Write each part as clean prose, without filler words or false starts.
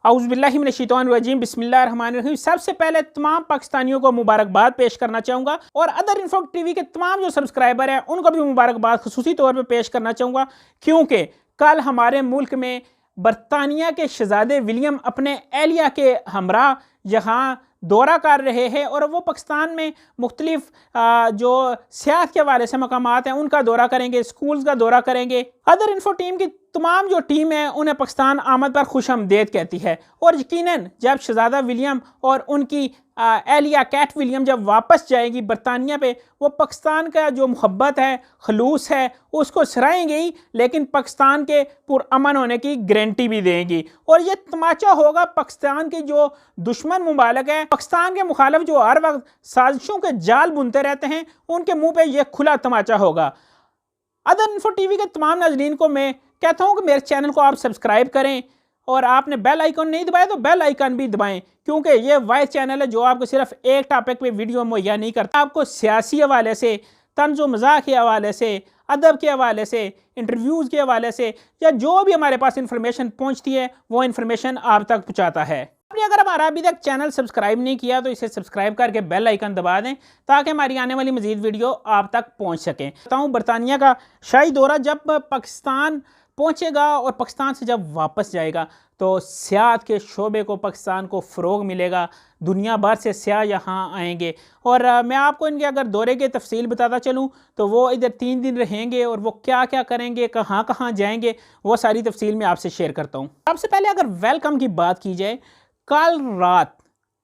औज़ुबिल्लाहि मिनश्शैतानिर्रजीम बिस्मिल्लाहिर्रहमानिर्रहीम। सबसे पहले तमाम पाकिस्तानियों को मुबारकबाद पेश करना चाहूँगा और अदर इन्फो टीवी के तमाम जो सब्सक्राइबर हैं उनको भी मुबारकबाद खुसूसी तौर पे पेश करना चाहूँगा, क्योंकि कल हमारे मुल्क में बरतानिया के शहज़ादे विलियम अपने एहलिया के हमरा यहाँ दौरा कर रहे हैं और वो पाकिस्तान में मुख्तलिफ जो सियाहत के हवाले से मकामात हैं उनका दौरा करेंगे, स्कूल्स का दौरा करेंगे। अदर इन्फो टीम की तमाम जो टीम है उन्हें पाकिस्तान आमद पर खुशामदीद कहती है और यकीनन जब शहज़ादा विलियम और उनकी एहलिया कैट विलियम जब वापस जाएगी बरतानिया पे, वो पाकिस्तान का जो मोहब्बत है, खलूस है, उसको सराहेंगे ही, लेकिन पाकिस्तान के पुरअमन होने की गारंटी भी देंगी। और ये तमाचा होगा पाकिस्तान के जो दुश्मन मुमालिक है, पाकिस्तान के मुखालिफ जो हर वक्त साजिशों के जाल बुनते रहते हैं, उनके मुंह पे ये खुला तमाचा होगा। अदर इन्फो टीवी के तमाम नाज़रीन को मैं कहता हूँ कि मेरे चैनल को आप सब्सक्राइब करें और आपने बेल आइकन नहीं दबाया तो बेल आइकन भी दबाएं, क्योंकि ये वह चैनल है जो आपको सिर्फ एक टॉपिक पे वीडियो मुहैया नहीं करता, आपको सियासी हवाले से, तंज़ व मज़ाक के हवाले से, अदब के हवाले से, इंटरव्यूज़ के हवाले से, या जो भी हमारे पास इंफॉर्मेशन पहुँचती है वो इंफॉर्मेशन आप तक पहुँचाता है। आपने अगर हमारा अभी तक चैनल सब्सक्राइब नहीं किया तो इसे सब्सक्राइब करके बेल आइकन दबा दें ताकि हमारी आने वाली मज़ीद वीडियो आप तक पहुँच सकें। बताऊँ बरतानिया का शाही दौरा जब पाकिस्तान पहुँचेगा और पाकिस्तान से जब वापस जाएगा तो सियाहत के शोबे को पाकिस्तान को फ़रोग मिलेगा, दुनिया भर से सियाह यहाँ आएंगे। और मैं आपको इनके अगर दौरे की तफसील बताता चलूँ तो वो इधर 3 दिन रहेंगे और वो क्या क्या करेंगे, कहाँ कहाँ जाएंगे, वो सारी तफसील मैं आपसे शेयर करता हूँ। सबसे पहले अगर वेलकम की बात की जाए, कल रात,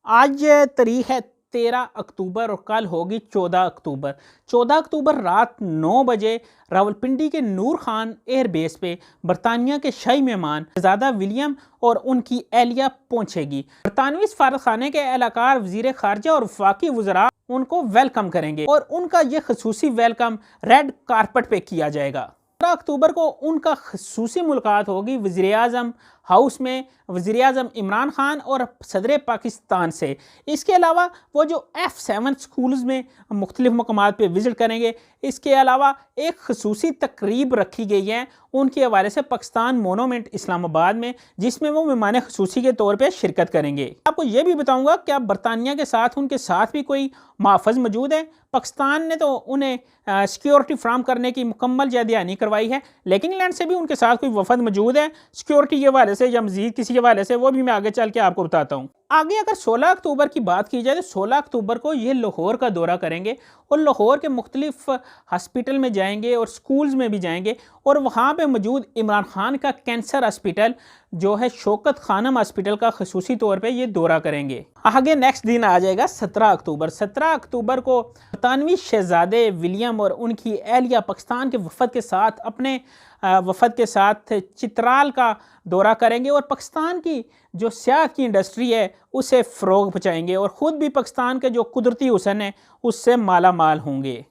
आज तारीख है 13 अक्टूबर और कल होगी 14 अक्टूबर। 14 अक्टूबर रात 9 बजे रावलपिंडी के नूर खान एयरबेस पे बरतानिया के शाही मेहमान शहज़ादा विलियम और उनकी एहलिया पहुंचेगी। बरतानवी सफारतखाने के एहलकार, वज़ीर ख़ारजा और वफाकी वज़रा उनको वेलकम करेंगे और उनका ये खसूसी वेलकम रेड कारपेट पे किया जाएगा। 15 अक्टूबर को उनका खसूसी मुलाकात होगी वज़ीर आज़म हाउस में, वज़ीर आज़म इमरान खान और सदर पाकिस्तान से। इसके अलावा वो जो F7 स्कूल्स में मुख्तलिफ़ मकामात पे विज़िट करेंगे। इसके अलावा एक खसूसी तकरीब रखी गई है उनके हवाले से पाकिस्तान मोनूमेंट इस्लामाबाद में, जिसमें वो मेहमान खसूसी के तौर पे शिरकत करेंगे। आपको ये भी बताऊँगा कि अब बरतानिया के साथ उनके साथ भी कोई मुहाफ़िज़ मौजूद है। पाकिस्तान ने तो उन्हें सिक्योरिटी फ्राहम करने की मुकम्मल जहदयानी करवाई है, लेकिन इंग्लैंड से भी उनके साथ कोई वफद मौजूद है सिक्योरिटी के हवाले से या मज़ीद किसी के हवाले से, वो भी मैं आगे चल के आपको बताता हूँ। आगे अगर 16 अक्टूबर की बात की जाए तो 16 अक्टूबर को ये लाहौर का दौरा करेंगे और लाहौर के मुख्तलिफ हॉस्पिटल में जाएंगे और स्कूल्स में भी जाएंगे और वहाँ पे मौजूद इमरान खान का कैंसर हॉस्पिटल जो है शौकत खानम हॉस्पिटल का खसूसी तौर पे ये दौरा करेंगे। आगे नेक्स्ट दिन आ जाएगा 17 अक्टूबर। 17 अक्टूबर को बरतानवी शहज़ादे विलियम और उनकी एहलिया पाकिस्तान के वफद के साथ अपने वफद के साथ चित्राल का दौरा करेंगे और पाकिस्तान की जो सियाहत की इंडस्ट्री है उसे फ़रोग पहुँचाएंगे और ख़ुद भी पाकिस्तान के जो कुदरती हुसन है उससे माला माल होंगे।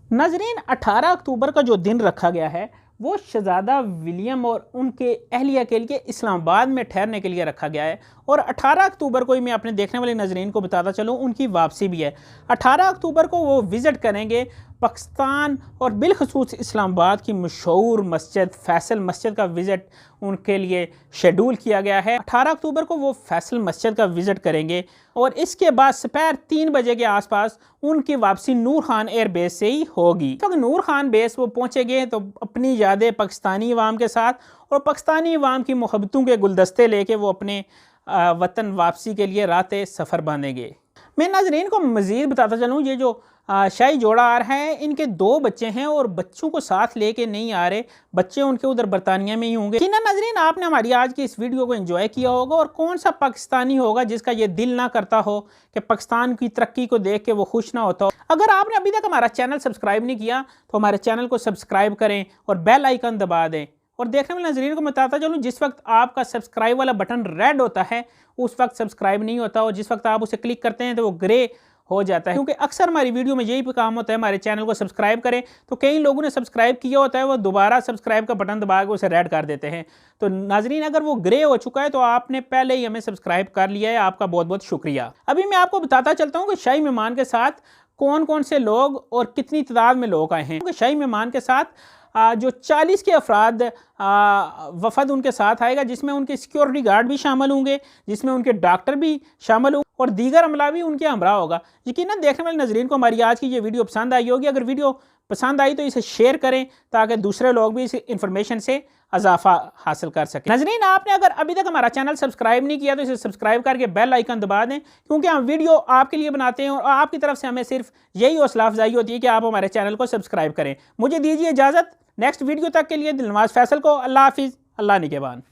नाज़रीन, 18 अक्टूबर का जो दिन रखा गया है वो शहज़ादा विलियम और उनके एहलिया के लिए इस्लामाबाद में ठहरने के लिए रखा गया है और 18 अक्टूबर को ही मैं अपने देखने वाले नाज़रीन को बताता चलूँ उनकी वापसी भी है। 18 अक्टूबर को वो विज़िट करेंगे पाकिस्तान और बिलखसूस इस्लामाबाद की मशहूर मस्जिद फैसल मस्जिद का विज़िट उनके लिए शेड्यूल किया गया है। 18 अक्टूबर को वो फैसल मस्जिद का विज़िट करेंगे और इसके बाद दोपहर 3 बजे के आसपास उनकी वापसी नूर खान एयरबेस से ही होगी। तो नूर खान बेस वो पहुँचेंगे तो अपनी यादें पाकिस्तानी अवाम के साथ और पाकिस्तानी अवाम की मोहब्बतों के गुलदस्ते लेके वो अपने वतन वापसी के लिए रातें सफ़र बांधेंगे। मैं नाज़रीन को मज़ीद बताता चलूँ, ये जो शाही जोड़ा आ रहा है इनके 2 बच्चे हैं और बच्चों को साथ लेके नहीं आ रहे, बच्चे उनके उधर बरतानिया में ही होंगे। ना नाज़रीन, आपने हमारी आज की इस वीडियो को एंजॉय किया होगा और कौन सा पाकिस्तानी होगा जिसका ये दिल ना करता हो कि पाकिस्तान की तरक्की को देख के वो खुश ना होता हो। अगर आपने अभी तक हमारा चैनल सब्सक्राइब नहीं किया तो हमारे चैनल को सब्सक्राइब करें और बेल आइकन दबा दें। और देखने वाले नाज़रीन को बताता चलूँ, जिस वक्त आपका सब्सक्राइब वाला बटन रेड होता है उस वक्त सब्सक्राइब नहीं होता और जिस वक्त आप उसे क्लिक करते हैं तो वो ग्रे हो जाता है, क्योंकि अक्सर हमारी वीडियो में यही काम होता है, हमारे चैनल को सब्सक्राइब करें तो कई लोगों ने सब्सक्राइब किया होता है वो दोबारा सब्सक्राइब का बटन दबा के उसे रेड कर देते हैं। तो नाज़रीन, अगर वो ग्रे हो चुका है तो आपने पहले ही हमें सब्सक्राइब कर लिया है, आपका बहुत बहुत शुक्रिया। अभी मैं आपको बताता चलता हूँ कि शाही मेहमान के साथ कौन कौन से लोग और कितनी तादाद में लोग आए हैं। शाही मेहमान के साथ जो 40 के अफराद वफद उनके साथ आएगा, जिसमें उनके सिक्योरिटी गार्ड भी शामिल होंगे, जिसमें उनके डॉक्टर भी शामिल होंगे और दीगर अमला भी उनके हमरा होगा। यकीनन देखने वाले नाज़रीन को हमारी आज की ये वीडियो पसंद आई होगी। अगर वीडियो पसंद आई तो इसे शेयर करें ताकि दूसरे लोग भी इस इंफॉर्मेशन से इजाफा हासिल कर सकें। नाज़रीन, आपने अगर अभी तक हमारा चैनल सब्सक्राइब नहीं किया तो इसे सब्सक्राइब करके बेल आइकन दबा दें, क्योंकि हम वीडियो आपके लिए बनाते हैं और आपकी तरफ से हमें सिर्फ यही हौसला अफजाई होती है कि आप हमारे चैनल को सब्सक्राइब करें। मुझे दीजिए इजाज़त। नेक्स्ट वीडियो तक के लिए दिलनवाज फैसल को अल्लाह हाफिज़, अल्लाह निगहबान।